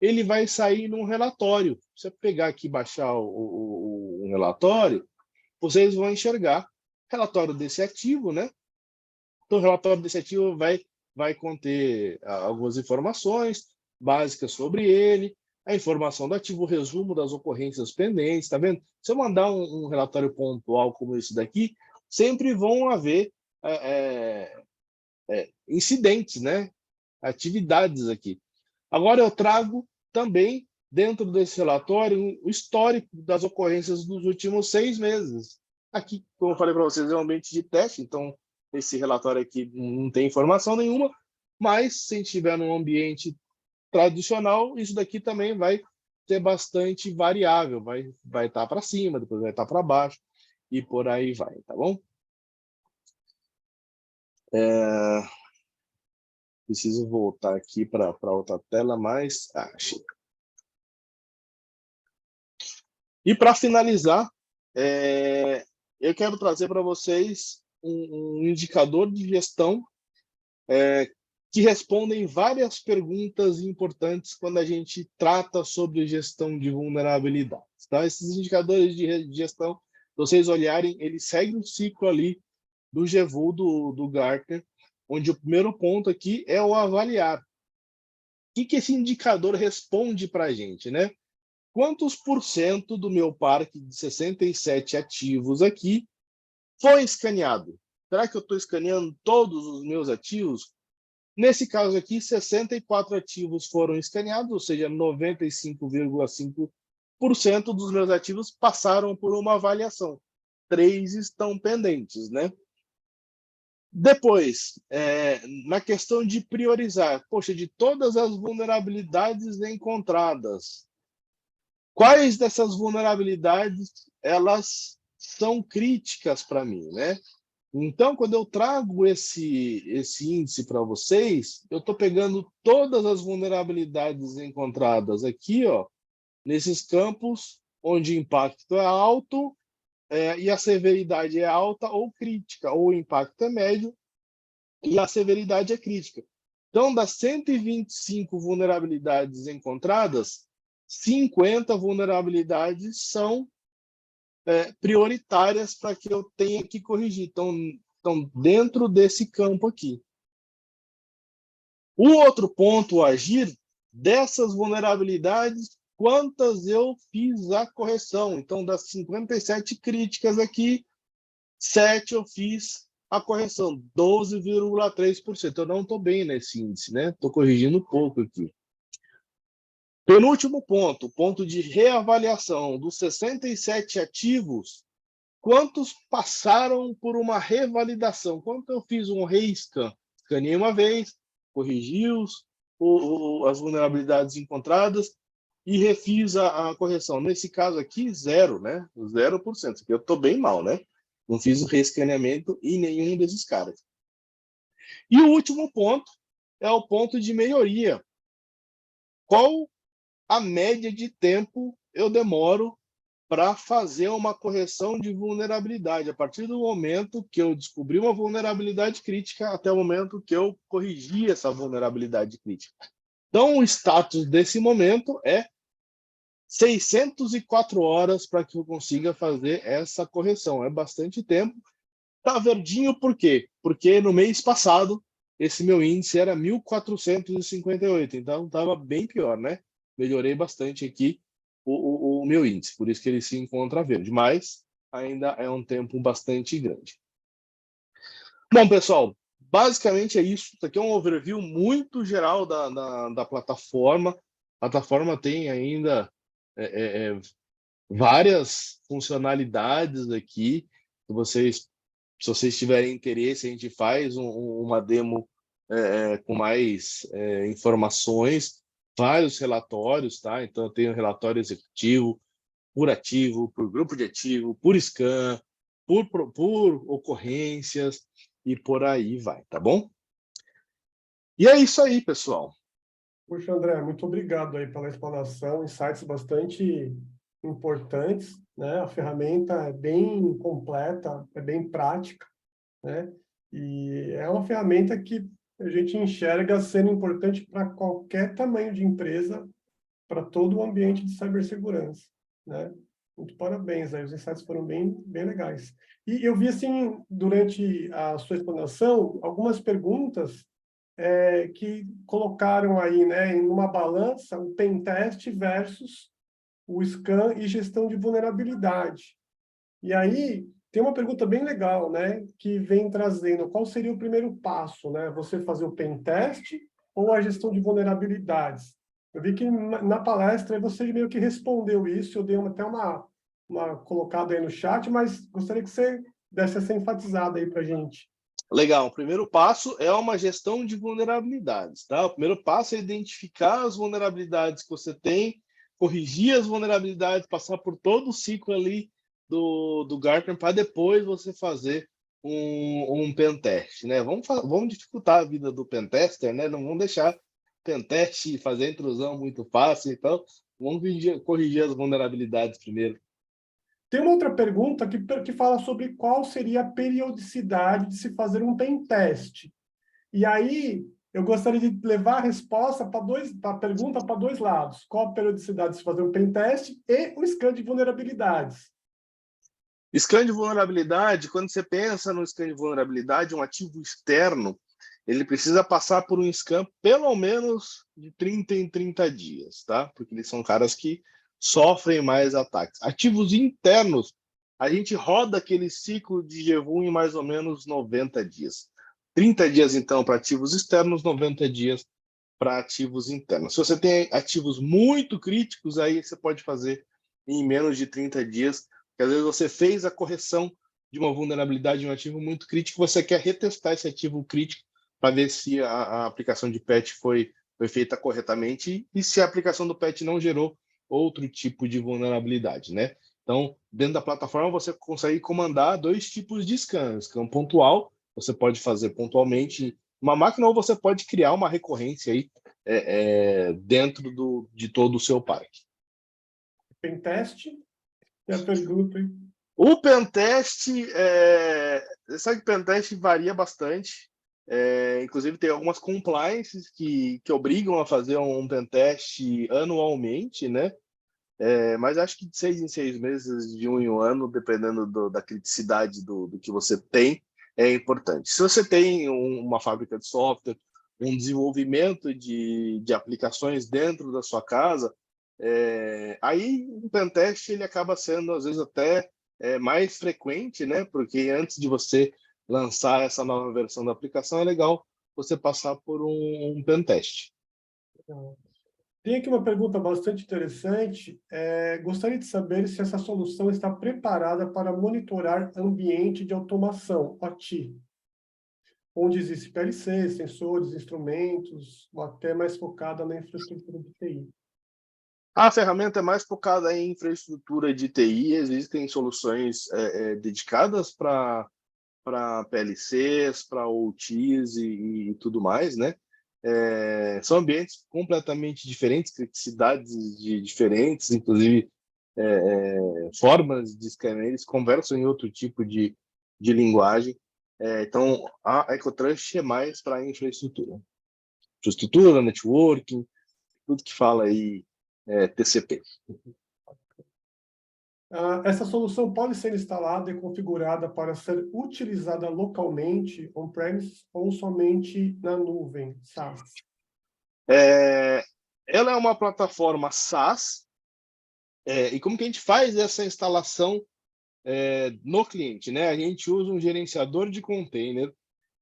ele vai sair num relatório. Se você pegar aqui e baixar o relatório, vocês vão enxergar relatório desse ativo, né? Então, o relatório desse ativo vai conter algumas informações básicas sobre ele, a informação do ativo, o resumo das ocorrências pendentes, tá vendo? Se eu mandar um relatório pontual como esse daqui, sempre vão haver incidentes, né? Atividades aqui. Agora eu trago também, dentro desse relatório, o histórico das ocorrências dos últimos 6 meses. Aqui, como eu falei para vocês, é um ambiente de teste, então esse relatório aqui não tem informação nenhuma, mas se a gente estiver num ambiente tradicional, isso daqui também vai ser bastante variável, vai estar para cima, depois vai estar para baixo, e por aí vai, tá bom? Preciso voltar aqui para outra tela, mas achei. E para finalizar, eu quero trazer para vocês um indicador de gestão que respondem várias perguntas importantes quando a gente trata sobre gestão de vulnerabilidades. Tá? Esses indicadores de gestão, se vocês olharem, eles seguem o ciclo ali do GVUL do Gartner, onde o primeiro ponto aqui é o avaliar. O que esse indicador responde para a gente, né? Quantos por cento do meu parque de 67 ativos aqui foi escaneado? Será que eu estou escaneando todos os meus ativos? Nesse caso aqui, 64 ativos foram escaneados, ou seja, 95,5% dos meus ativos passaram por uma avaliação. 3 estão pendentes, né? Depois, na questão de priorizar, poxa, de todas as vulnerabilidades encontradas, quais dessas vulnerabilidades elas são críticas para mim, né? Então, quando eu trago esse índice para vocês, eu estou pegando todas as vulnerabilidades encontradas aqui, ó, nesses campos onde o impacto é alto e a severidade é alta ou crítica, ou o impacto é médio e a severidade é crítica. Então, das 125 vulnerabilidades encontradas, 50 vulnerabilidades são prioritárias para que eu tenha que corrigir. Então, dentro desse campo aqui. O outro ponto, o agir, dessas vulnerabilidades, quantas eu fiz a correção. Então, das 57 críticas aqui, 7 eu fiz a correção, 12,3%. Eu não estou bem nesse índice, né? Estou corrigindo pouco aqui. Penúltimo ponto, ponto de reavaliação. Dos 67 ativos, quantos passaram por uma revalidação? Quanto eu fiz um re-scan? Escaneei uma vez, corrigi as vulnerabilidades encontradas e refiz a correção. Nesse caso aqui, 0, né? 0%. Eu estou bem mal, né? Não fiz o reescaneamento em nenhum desses caras. E o último ponto é o ponto de melhoria. Qual a média de tempo eu demoro para fazer uma correção de vulnerabilidade, a partir do momento que eu descobri uma vulnerabilidade crítica até o momento que eu corrigi essa vulnerabilidade crítica. Então, o status desse momento é 604 horas para que eu consiga fazer essa correção. É bastante tempo. Tá verdinho por quê? Porque no mês passado, esse meu índice era 1.458, então estava bem pior, né? Melhorei bastante aqui o meu índice, por isso que ele se encontra verde, mas ainda é um tempo bastante grande. Bom, pessoal, basicamente é isso. Isso aqui é um overview muito geral da plataforma. A plataforma tem ainda várias funcionalidades aqui. Se vocês tiverem interesse, a gente faz uma demo com mais informações, vários relatórios, tá? Então, eu tenho relatório executivo, por ativo, por grupo de ativo, por scan, por ocorrências e por aí vai, tá bom? E é isso aí, pessoal. Puxa, André, muito obrigado aí pela explanação, insights bastante importantes, né? A ferramenta é bem completa, é bem prática, né? E é uma ferramenta que a gente enxerga sendo importante para qualquer tamanho de empresa para todo o ambiente de cibersegurança, né? Muito parabéns, aí os insights foram bem legais. E eu vi, assim, durante a sua explanação, algumas perguntas que colocaram aí, né, em uma balança, o pentest versus o scan e gestão de vulnerabilidade. E aí, tem uma pergunta bem legal, né, que vem trazendo qual seria o primeiro passo, né? Você fazer o pentest ou a gestão de vulnerabilidades? Eu vi que na palestra você meio que respondeu isso, eu dei até uma colocada aí no chat, mas gostaria que você desse essa enfatizada aí para a gente. Legal, o primeiro passo é uma gestão de vulnerabilidades, tá? O primeiro passo é identificar as vulnerabilidades que você tem, corrigir as vulnerabilidades, passar por todo o ciclo ali do Gartner para depois você fazer um pentest, né? Vamos dificultar a vida do pentester, né? Não vamos deixar o pentest fazer a intrusão muito fácil, então vamos corrigir as vulnerabilidades primeiro. Tem uma outra pergunta que fala sobre qual seria a periodicidade de se fazer um pentest. E aí, eu gostaria de levar a resposta a pergunta para dois lados. Qual a periodicidade de se fazer um pentest e o scan de vulnerabilidades? Scan de vulnerabilidade, quando você pensa no scan de vulnerabilidade, um ativo externo, ele precisa passar por um scan pelo menos de 30 em 30 dias, tá? Porque eles são caras que sofrem mais ataques. Ativos internos, a gente roda aquele ciclo de G1 em mais ou menos 90 dias. 30 dias, então, para ativos externos, 90 dias para ativos internos. Se você tem ativos muito críticos, aí você pode fazer em menos de 30 dias, porque às vezes você fez a correção de uma vulnerabilidade de um ativo muito crítico, você quer retestar esse ativo crítico para ver se a aplicação de patch foi feita corretamente e se a aplicação do patch não gerou outro tipo de vulnerabilidade, né? Então, dentro da plataforma, você consegue comandar dois tipos de scan. Scan pontual, você pode fazer pontualmente uma máquina ou você pode criar uma recorrência aí dentro de todo o seu parque. Pentest? É a pergunta, hein? O pentest, sabe que pentest varia bastante. Inclusive, tem algumas compliances que obrigam a fazer um pentest anualmente, né? Mas acho que de 6 em 6 meses, de 1 em 1 ano, dependendo da criticidade do que você tem, é importante. Se você tem uma fábrica de software, um desenvolvimento de aplicações dentro da sua casa, aí o pentest ele acaba sendo, às vezes, até mais frequente, né? Porque antes de você lançar essa nova versão da aplicação, é legal você passar por um pentest. Tem aqui uma pergunta bastante interessante. Gostaria de saber se essa solução está preparada para monitorar ambiente de automação, OT, onde existe PLC, sensores, instrumentos, ou até mais focada na infraestrutura de TI. A ferramenta é mais focada em infraestrutura de TI. Existem soluções dedicadas para PLCs, para OTs e tudo mais, né? São ambientes completamente diferentes, criticidades diferentes, inclusive formas de scanner, eles conversam em outro tipo de linguagem. Então, a EcoTrust é mais para infraestrutura. Infraestrutura, networking, tudo que fala aí TCP. Essa solução pode ser instalada e configurada para ser utilizada localmente, on-premise, ou somente na nuvem, SaaS? Ela é uma plataforma SaaS, e como que a gente faz essa instalação no cliente, né? A gente usa um gerenciador de container,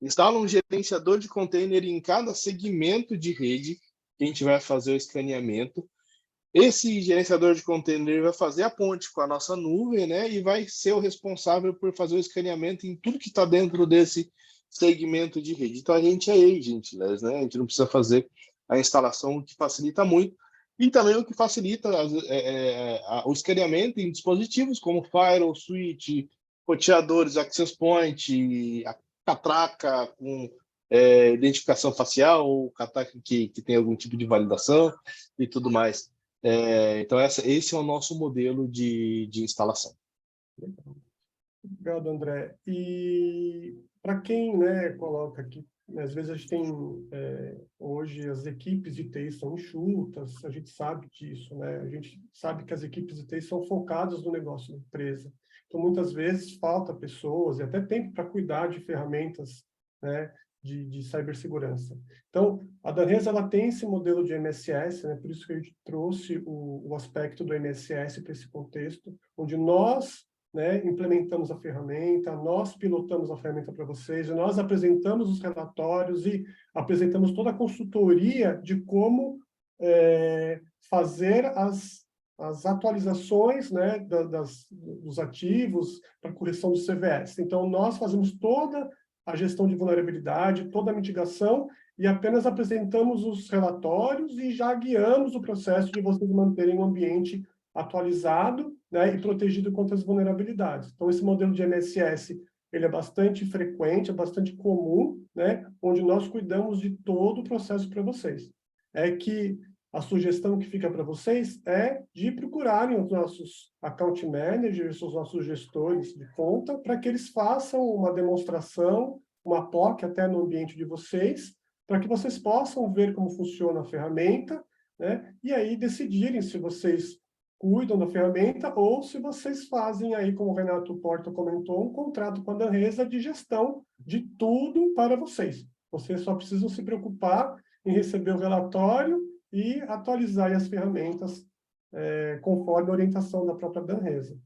instala um gerenciador de container em cada segmento de rede que a gente vai fazer o escaneamento. Esse gerenciador de container vai fazer a ponte com a nossa nuvem, né? E vai ser o responsável por fazer o escaneamento em tudo que está dentro desse segmento de rede. Então, a gente é agent, né? A gente não precisa fazer a instalação, o que facilita muito. E também o que facilita o escaneamento em dispositivos como firewall, switch, roteadores, access point, a catraca com identificação facial, catraca que tem algum tipo de validação e tudo mais. Então, esse é o nosso modelo de instalação. Obrigado, André. E para quem, né, coloca aqui, Às vezes a gente tem, hoje, as equipes de TI são enxutas, a gente sabe disso, né? A gente sabe que as equipes de TI são focadas no negócio da empresa. Então, muitas vezes, falta pessoas e até tempo para cuidar de ferramentas, né, de cibersegurança. Então, a Danresa, ela tem esse modelo de MSS, né? Por isso que a gente trouxe o aspecto do MSS para esse contexto, onde nós, né, implementamos a ferramenta, nós pilotamos a ferramenta para vocês, nós apresentamos os relatórios e apresentamos toda a consultoria de como fazer as atualizações, né, dos ativos para correção do CVS. Então, nós fazemos toda a gestão de vulnerabilidade, toda a mitigação, e apenas apresentamos os relatórios e já guiamos o processo de vocês manterem o ambiente atualizado, né, e protegido contra as vulnerabilidades. Então, esse modelo de MSS, ele é bastante frequente, é bastante comum, né, onde nós cuidamos de todo o processo para vocês. É que a sugestão que fica para vocês é de procurarem os nossos account managers, os nossos gestores de conta, para que eles façam uma demonstração, uma POC até no ambiente de vocês, para que vocês possam ver como funciona a ferramenta, né, e aí decidirem se vocês cuidam da ferramenta ou se vocês fazem aí, como o Renato Porta comentou, um contrato com a Danresa de gestão de tudo para vocês. Vocês só precisam se preocupar em receber o relatório e atualizar as ferramentas conforme a orientação da própria Danresa.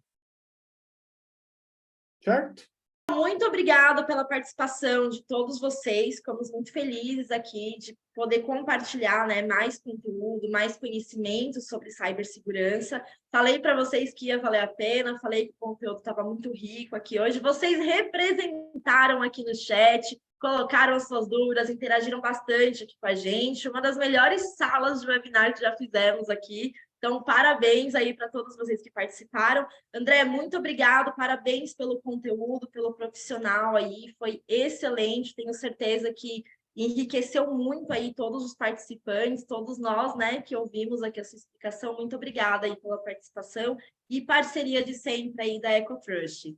Certo? Muito obrigada pela participação de todos vocês. Ficamos muito felizes aqui de poder compartilhar, né, mais conteúdo, mais conhecimento sobre cibersegurança. Falei para vocês que ia valer a pena, falei que o conteúdo estava muito rico aqui hoje. Vocês representaram aqui no chat, colocaram as suas dúvidas, interagiram bastante aqui com a gente. Uma das melhores salas de webinar que já fizemos aqui. Então, parabéns aí para todos vocês que participaram. André, muito obrigado, parabéns pelo conteúdo, pelo profissional aí, foi excelente, tenho certeza que enriqueceu muito aí todos os participantes, todos nós, né, que ouvimos aqui a sua explicação. Muito obrigada aí pela participação e parceria de sempre aí da EcoTrust.